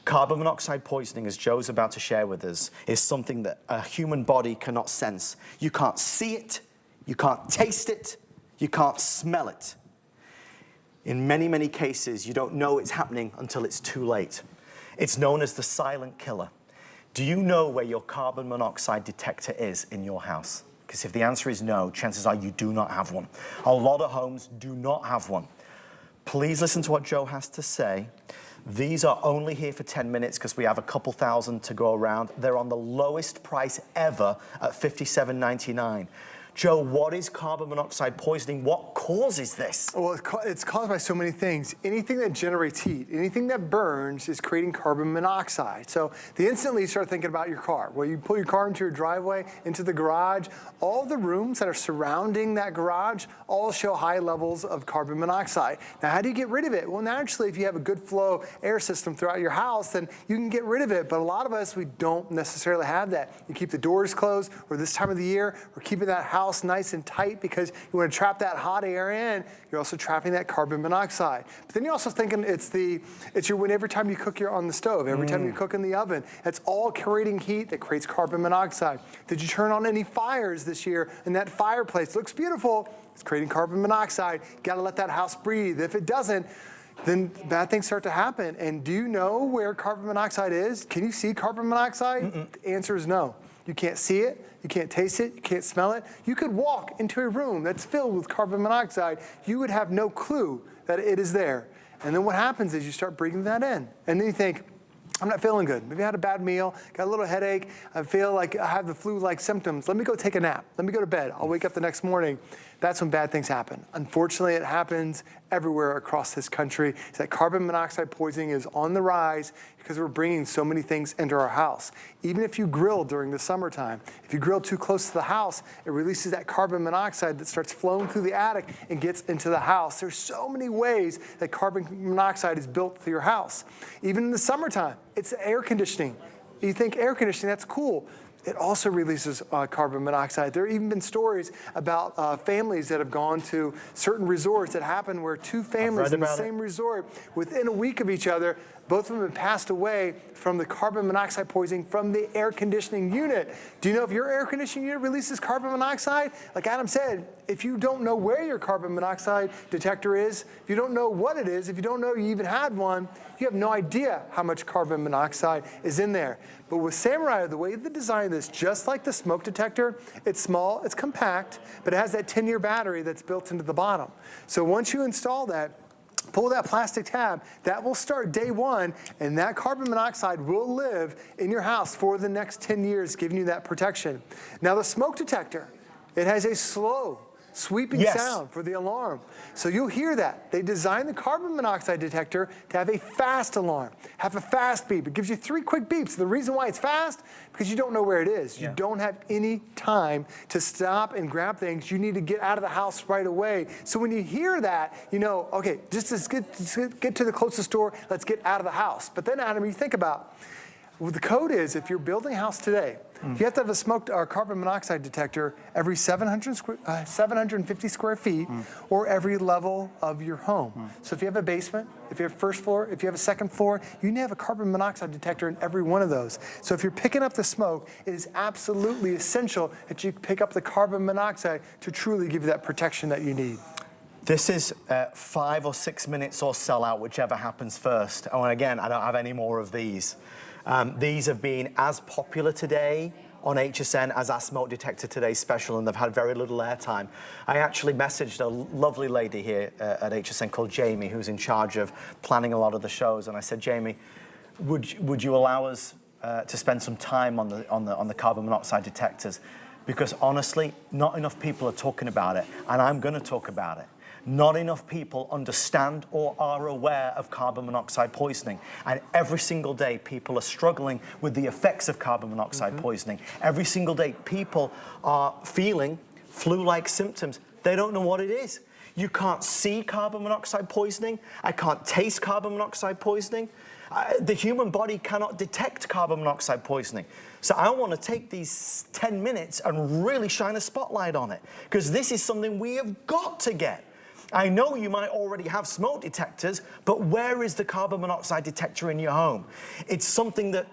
Carbon monoxide poisoning, as Joe's about to share with us, is something that a human body cannot sense. You can't see it, you can't taste it, you can't smell it. In many, many cases, you don't know it's happening until it's too late. It's known as the silent killer. Do you know where your carbon monoxide detector is in your house? Because if the answer is no, chances are you do not have one. A lot of homes do not have one. Please listen to what Joe has to say. These are only here for 10 minutes because we have a couple thousand to go around. They're on the lowest price ever at $57.99. Joe, what is carbon monoxide poisoning? What causes this? Well, it's caused by so many things. Anything that generates heat, anything that burns is creating carbon monoxide. So the instantly you start thinking about your car. Well, you pull your car into your driveway, into the garage, all the rooms that are surrounding that garage all show high levels of carbon monoxide. Now, how do you get rid of it? Well, naturally, if you have a good flow air system throughout your house, then you can get rid of it. But a lot of us, we don't necessarily have that. You keep the doors closed, or this time of the year, we're keeping that house nice and tight because you want to trap that hot air in. You're also trapping that carbon monoxide. But then you're also thinking every time you cook on the stove, every time you cook in the oven, it's all creating heat that creates carbon monoxide. Did you turn on any fires this year? And that fireplace looks beautiful. It's creating carbon monoxide. You got to let that house breathe. If it doesn't, then bad things start to happen. And do you know where carbon monoxide is? Can you see carbon monoxide? The answer is no. You can't see it, you can't taste it, you can't smell it. You could walk into a room that's filled with carbon monoxide. You would have no clue that it is there. And then what happens is you start breathing that in. And then you think, I'm not feeling good. Maybe I had a bad meal, got a little headache. I feel like I have the flu-like symptoms. Let me go take a nap. Let me go to bed. I'll wake up the next morning. That's when bad things happen. Unfortunately, it happens everywhere across this country. Is that carbon monoxide poisoning is on the rise because we're bringing so many things into our house. Even if you grill during the summertime, if you grill too close to the house, it releases that carbon monoxide that starts flowing through the attic and gets into the house. There's so many ways that carbon monoxide is built through your house. Even in the summertime, it's air conditioning. You think air conditioning, that's cool. It also releases carbon monoxide. There have even been stories about families that have gone to certain resorts that happen where two families in the same resort, within a week of each other, both of them have passed away from the carbon monoxide poisoning from the air conditioning unit. Do you know if your air conditioning unit releases carbon monoxide? Like Adam said, if you don't know where your carbon monoxide detector is, if you don't know what it is, if you don't know you even had one, you have no idea how much carbon monoxide is in there. But with Samurai, the way they designed this, just like the smoke detector, it's small, it's compact, but it has that 10-year battery that's built into the bottom. So once you install that, pull that plastic tab, that will start day one, and that carbon monoxide will live in your house for the next 10 years, giving you that protection. Now the smoke detector, it has a slow, sweeping sound for the alarm. So you'll hear that. They designed the carbon monoxide detector to have a fast alarm, have a fast beep. It gives you 3 quick beeps. The reason why it's fast, because you don't know where it is. You don't have any time to stop and grab things. You need to get out of the house right away. So when you hear that, you know, okay, just get to the closest door, let's get out of the house. But then, Adam, you think about, well, the code is if you're building a house today, you have to have a smoke or carbon monoxide detector every 750 square feet or every level of your home. So if you have a basement, if you have first floor, if you have a second floor, you need to have a carbon monoxide detector in every one of those. So if you're picking up the smoke, it is absolutely essential that you pick up the carbon monoxide to truly give you that protection that you need. This is 5 or 6 minutes or sell out, whichever happens first. Oh, and again, I don't have any more of these. These have been as popular today on HSN as our Smoke Detector Today special, and they've had very little airtime. I actually messaged a lovely lady here at HSN called Jamie, who's in charge of planning a lot of the shows, and I said, Jamie, would you allow us to spend some time on the carbon monoxide detectors? Because honestly, not enough people are talking about it, and I'm going to talk about it. Not enough people understand or are aware of carbon monoxide poisoning. And every single day, people are struggling with the effects of carbon monoxide poisoning. Every single day, people are feeling flu-like symptoms. They don't know what it is. You can't see carbon monoxide poisoning. I can't taste carbon monoxide poisoning. The human body cannot detect carbon monoxide poisoning. So I want to take these 10 minutes and really shine a spotlight on it, because this is something we have got to get. I know you might already have smoke detectors, but where is the carbon monoxide detector in your home? It's something that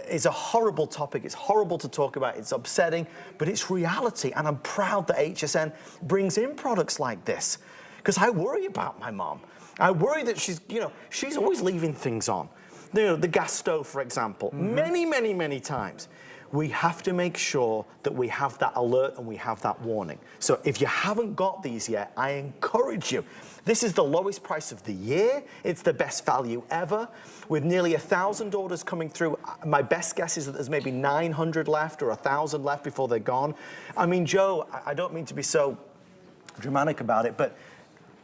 is a horrible topic. It's horrible to talk about. It's upsetting, but it's reality. And I'm proud that HSN brings in products like this, because I worry about my mom. I worry that she's always leaving things on. The gas stove, for example, many times. We have to make sure that we have that alert and we have that warning. So if you haven't got these yet, I encourage you. This is the lowest price of the year. It's the best value ever. With nearly 1,000 orders coming through, my best guess is that there's maybe 900 left or 1,000 left before they're gone. I mean, Joe, I don't mean to be so dramatic about it, but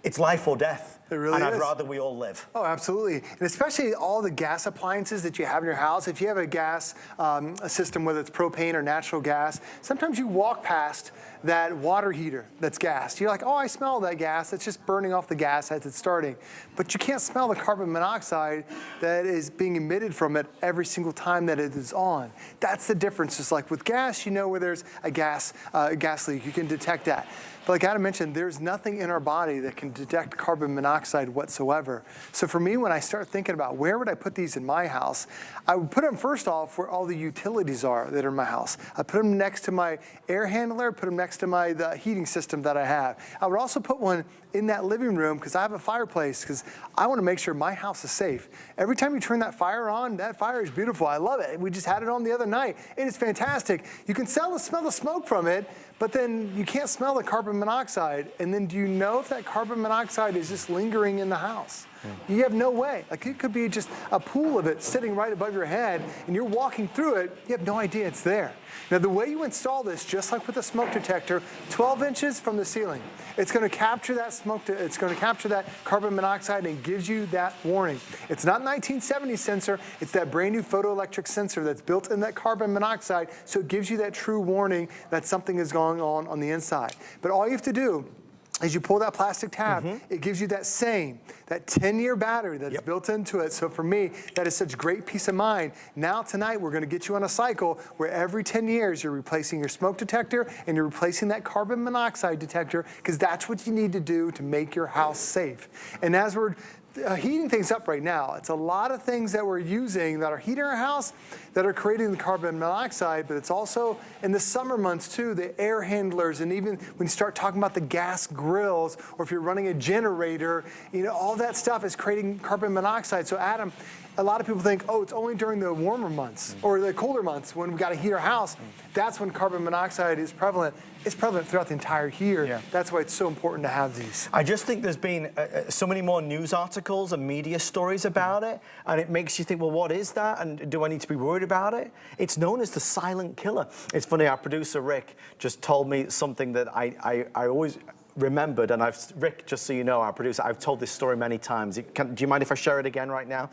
it's life or death. It really and is. I'd rather we all live. Oh, absolutely. And especially all the gas appliances that you have in your house. If you have a gas a system, whether it's propane or natural gas, sometimes you walk past that water heater that's gassed. You're like, oh, I smell that gas. It's just burning off the gas as it's starting. But you can't smell the carbon monoxide that is being emitted from it every single time that it is on. That's the difference. Just like with gas, you know where there's a gas leak. You can detect that. But like Adam mentioned, there's nothing in our body that can detect carbon monoxide whatsoever. So for me, when I start thinking about where would I put these in my house, I would put them first off where all the utilities are that are in my house. I put them next to my air handler, put them next to the heating system that I have. I would also put one in that living room because I have a fireplace, because I want to make sure my house is safe. Every time you turn that fire on, that fire is beautiful. I love it. We just had it on the other night. It is fantastic. You can smell the smoke from it, but then you can't smell the carbon monoxide. And then do you know if that carbon monoxide is just lingering in the house? You have no way. Like, it could be just a pool of it sitting right above your head, and you're walking through it, you have no idea it's there. Now, the way you install this, just like with a smoke detector, 12 inches from the ceiling, it's going to capture that it's going to capture that carbon monoxide and gives you that warning. It's not 1970s sensor, it's that brand new photoelectric sensor that's built in that carbon monoxide, so it gives you that true warning that something is going on the inside. But all you have to do, as you pull that plastic tab, it gives you that 10-year battery that's built into it. So for me, that is such great peace of mind. Now tonight, we're gonna get you on a cycle where every 10 years, you're replacing your smoke detector and you're replacing that carbon monoxide detector, because that's what you need to do to make your house safe. And as we're heating things up right now, it's a lot of things that we're using that are heating our house that are creating the carbon monoxide, but it's also in the summer months too, the air handlers, and even when you start talking about the gas grills, or if you're running a generator, all that stuff is creating carbon monoxide. So Adam, a lot of people think, oh, it's only during the warmer months or the colder months when we got to heat our house. That's when carbon monoxide is prevalent. It's prevalent throughout the entire year. Yeah. That's why it's so important to have these. I just think there's been so many more news articles and media stories about it, and it makes you think, well, what is that? And do I need to be worried about it? It's known as the silent killer. It's funny, our producer, Rick, just told me something that I always remembered, and Rick, just so you know, our producer, I've told this story many times. Do you mind if I share it again right now?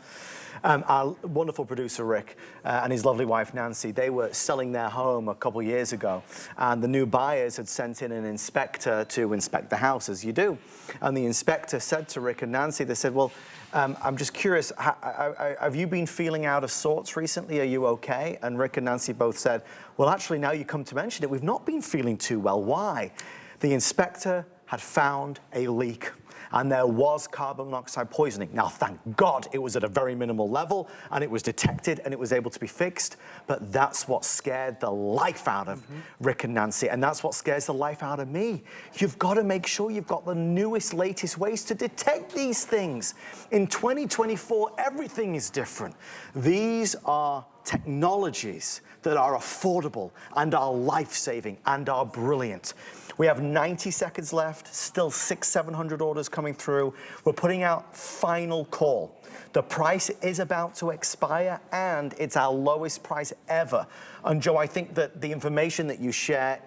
Our wonderful producer, Rick, and his lovely wife, Nancy, they were selling their home a couple years ago, and the new buyers had sent in an inspector to inspect the house, as you do. And the inspector said to Rick and Nancy, they said, well, I'm just curious, have you been feeling out of sorts recently? Are you okay? And Rick and Nancy both said, well, actually, now you come to mention it, we've not been feeling too well. Why? The inspector had found a leak, and there was carbon monoxide poisoning. Now, thank God it was at a very minimal level, and it was detected, and it was able to be fixed, but that's what scared the life out of Rick and Nancy, and that's what scares the life out of me. You've got to make sure you've got the newest, latest ways to detect these things. In 2024, everything is different. These are technologies that are affordable and are life-saving and are brilliant. We have 90 seconds left, still 600-700 orders coming through. We're putting out final call. The price is about to expire, and it's our lowest price ever. And Joe, I think that the information that you share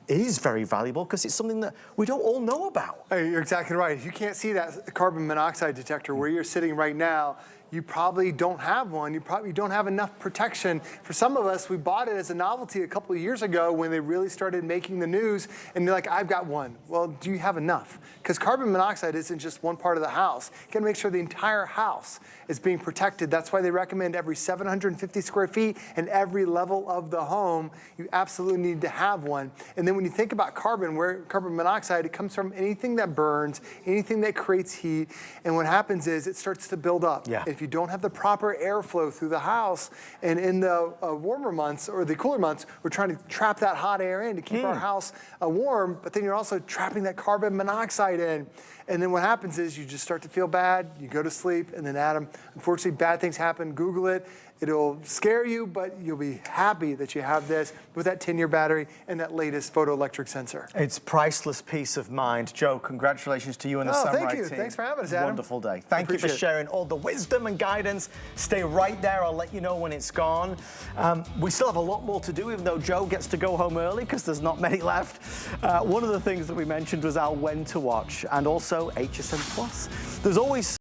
is very valuable because it's something that we don't all know about. Hey, you're exactly right. If you can't see that carbon monoxide detector where you're sitting right now, you probably don't have one. You probably don't have enough protection. For some of us, we bought it as a novelty a couple of years ago when they really started making the news, and you're like, I've got one. Well, do you have enough? Because carbon monoxide isn't just one part of the house. You gotta make sure the entire house is being protected. That's why they recommend every 750 square feet and every level of the home, you absolutely need to have one. And then when you think about carbon monoxide, it comes from anything that burns, anything that creates heat, and what happens is it starts to build up. Yeah. If you don't have the proper airflow through the house, and in the warmer months or the cooler months, we're trying to trap that hot air in to keep our house warm, but then you're also trapping that carbon monoxide in. And then what happens is you just start to feel bad, you go to sleep, and then Adam, unfortunately bad things happen. Google it. It'll scare you, but you'll be happy that you have this with that 10-year battery and that latest photoelectric sensor. It's priceless peace of mind. Joe, congratulations to you and the Sunrise thank you. team. Thanks for having us, Adam. Wonderful day. Thank you for sharing all the wisdom and guidance. Stay right there. I'll let you know when it's gone. We still have a lot more to do, even though Joe gets to go home early because there's not many left. One of the things that we mentioned was our when to watch and also HSN Plus. There's always